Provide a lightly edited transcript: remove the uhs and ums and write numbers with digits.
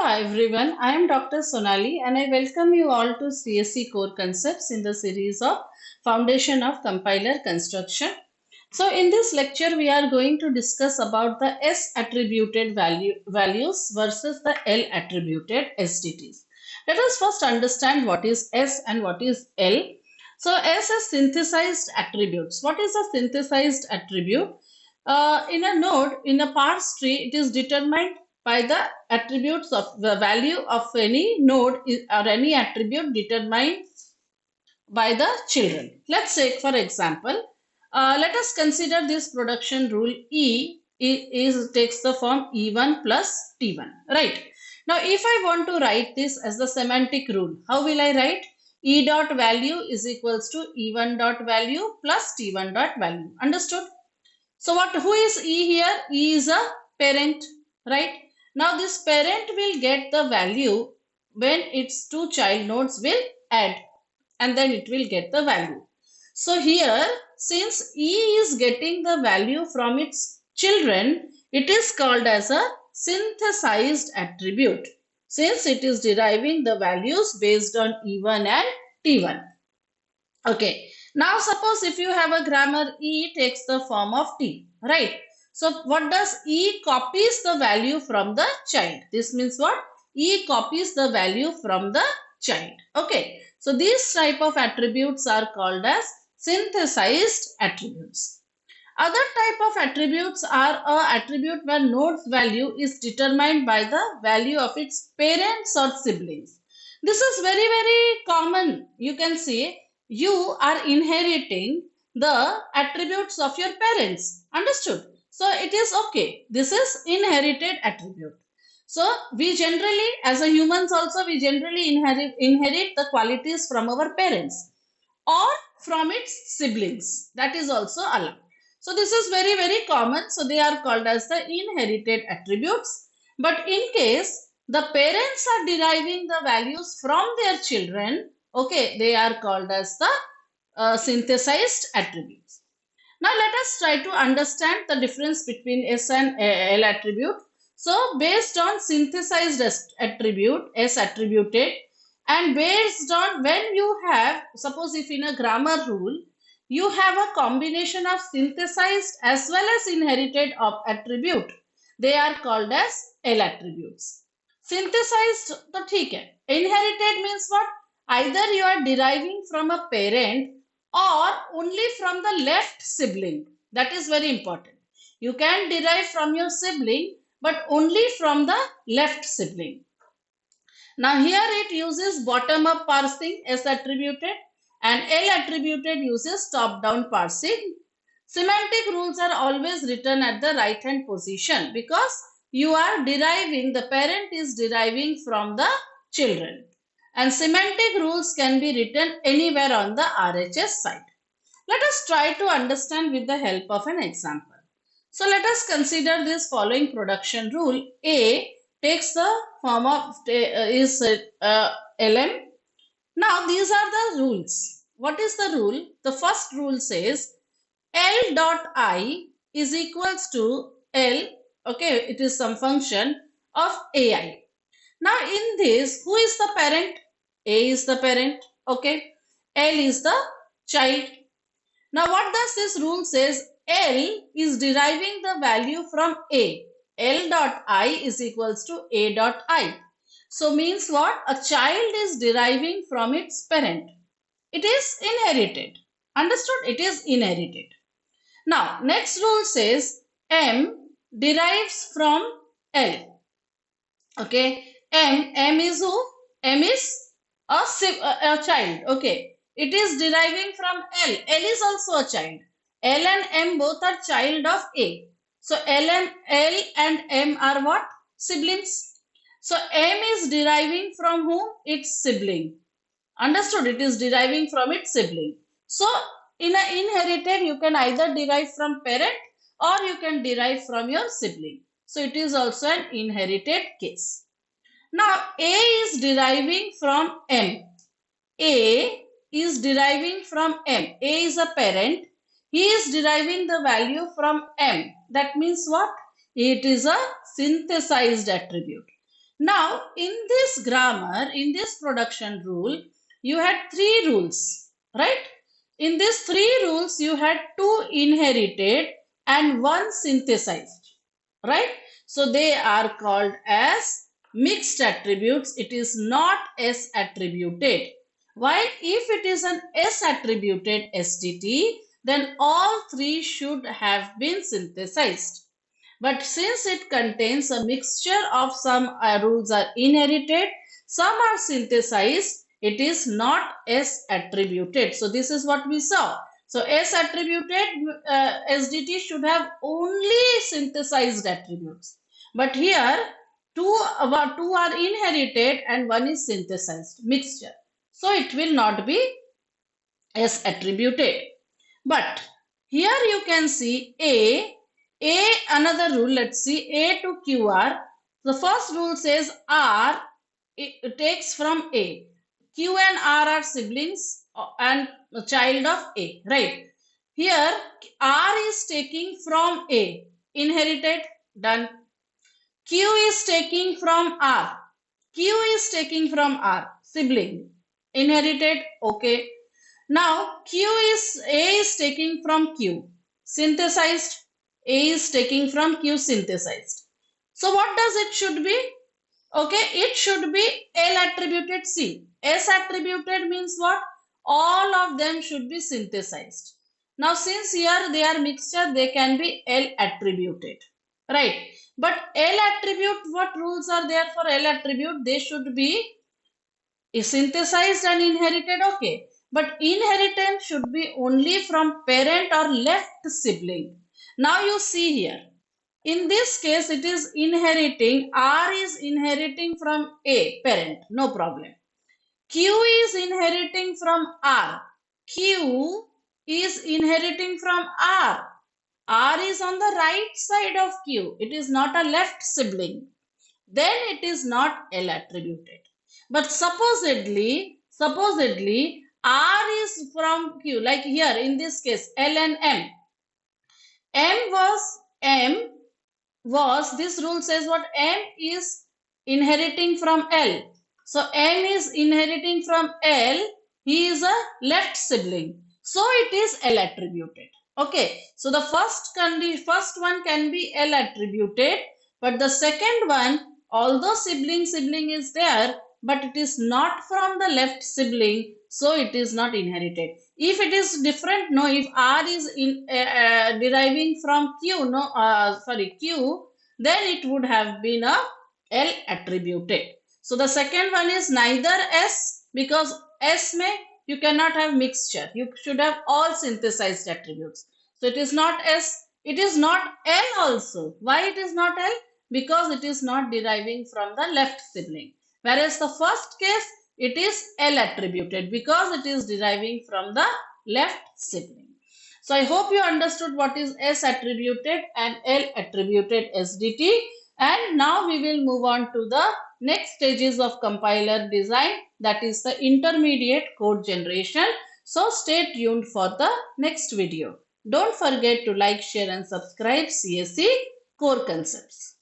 everyone, I am Dr. Sonali and I welcome you all to CSC Core Concepts in the series of Foundation of Compiler Construction. So in this lecture we are going to discuss about the S attributed values versus the L attributed STTs. Let us first understand what is S and what is L. So S is synthesized attributes. What is a synthesized attribute? In a node, in a parse tree, it is determined by the attributes of the value of any node or any attribute determined by the children. Let's say, for example, let us consider this production rule is takes the form E1 plus T1, right? Now, if I want to write this as the semantic rule, how will I write? E dot value is equals to E1 dot value plus T1 dot value. Understood? So who is E here? E is a parent, right? Now this parent will get the value when its two child nodes will add and then it will get the value. So here, since E is getting the value from its children, it is called as a synthesized attribute since it is deriving the values based on E1 and T1. Okay. Now suppose if you have a grammar E takes the form of T, right? So what does E copies the value from the child? This means what? E copies the value from the child. Okay. So these type of attributes are called as synthesized attributes. Other type of attributes are a attribute where node's value is determined by the value of its parents or siblings. This is very common. You can see you are inheriting the attributes of your parents. Understood? So it is okay. This is inherited attribute. So we generally, as a humans also, we generally inherit the qualities from our parents or from its siblings. That is also allowed. So this is very common. So they are called as the inherited attributes. But in case the parents are deriving the values from their children, okay, they are called as the synthesized attributes. Now let us try to understand the difference between S and L attribute. So based on synthesized attribute, S attributed, and based on when you have, suppose if in a grammar rule, you have a combination of synthesized as well as inherited of attribute, they are called as L attributes. Synthesized, तो ठीक है. Inherited means what? Either you are deriving from a parent or only from the left sibling. That is very important. You can derive from your sibling, but only from the left sibling. Now here it uses bottom-up parsing as attributed and L attributed uses top-down parsing. Semantic rules are always written at the right-hand position because you are deriving, the parent is deriving from the children. And semantic rules can be written anywhere on the RHS side. Let us try to understand with the help of an example. So let us consider this following production rule. A takes the form of LM. Now these are the rules. What is the rule? The first rule says L dot I is equals to L, okay, it is some function of AI. Now in this, who is the parent? A is the parent, okay. L is the child. Now what does this rule says? L is deriving the value from A. L dot I is equals to A dot I. So means what? A child is deriving from its parent. It is inherited. Understood? It is inherited. Now next rule says M derives from L. Okay. M is who? M is a child. Okay. It is deriving from L. L is also a child. L and M both are child of A. So L and M are what? Siblings. So M is deriving from whom? Its sibling. Understood? It is deriving from its sibling. So in an inherited, you can either derive from parent or you can derive from your sibling. So it is also an inherited case. Now A is deriving from M. A is deriving from M. A is a parent. He is deriving the value from M. That means what? It is a synthesized attribute. Now, in this grammar, in this production rule, you had 3 rules, right? In these 3 rules, you had 2 inherited and 1 synthesized, right? So, they are called as mixed attributes. It is not S attributed. Why? If it is an S attributed SDT, then all 3 should have been synthesized. But since it contains a mixture of some rules are inherited, some are synthesized, it is not S attributed. So this is what we saw. So S attributed SDT should have only synthesized attributes. But here two are inherited and 1 is synthesized mixture. So it will not be S attributed. But here you can see another rule. Let's see A to QR. The first rule says R it takes from A. Q and R are siblings and a child of A, right? Here R is taking from A, inherited, done. Q is taking from R. Q is taking from R, sibling, inherited, okay. Now A is taking from Q, synthesized. A is taking from Q, synthesized. So what does it should be? Okay, it should be L attributed C. S attributed means what? All of them should be synthesized. Now since here they are mixture, they can be L attributed, right? But L attribute, what rules are there for L attribute? They should be synthesized and inherited, okay. But inheritance should be only from parent or left sibling. Now you see here. In this case, it is inheriting. R is inheriting from A, parent, no problem. Q is inheriting from R. Q is inheriting from R. R is on the right side of Q. It is not a left sibling. Then it is not L attributed. But supposedly R is from Q, like here in this case L and M. M was this rule says what? M is inheriting from L. So M is inheriting from L. He is a left sibling. So it is L attributed. Okay. So the first one can be L attributed, but the second one, although sibling is there, but it is not from the left sibling, so it is not inherited. If it is different, no. If R is deriving from Q, Q, then it would have been a L attributed. So the second one is neither S, because S you cannot have mixture. You should have all synthesized attributes. So it is not S. It is not L also. Why it is not L? Because it is not deriving from the left sibling. Whereas the first case, it is L attributed because it is deriving from the left sibling. So I hope you understood what is S attributed and L attributed SDT. And now we will move on to the next stages of compiler design, that is the intermediate code generation. So stay tuned for the next video. Don't forget to like, share and subscribe CSE Core Concepts.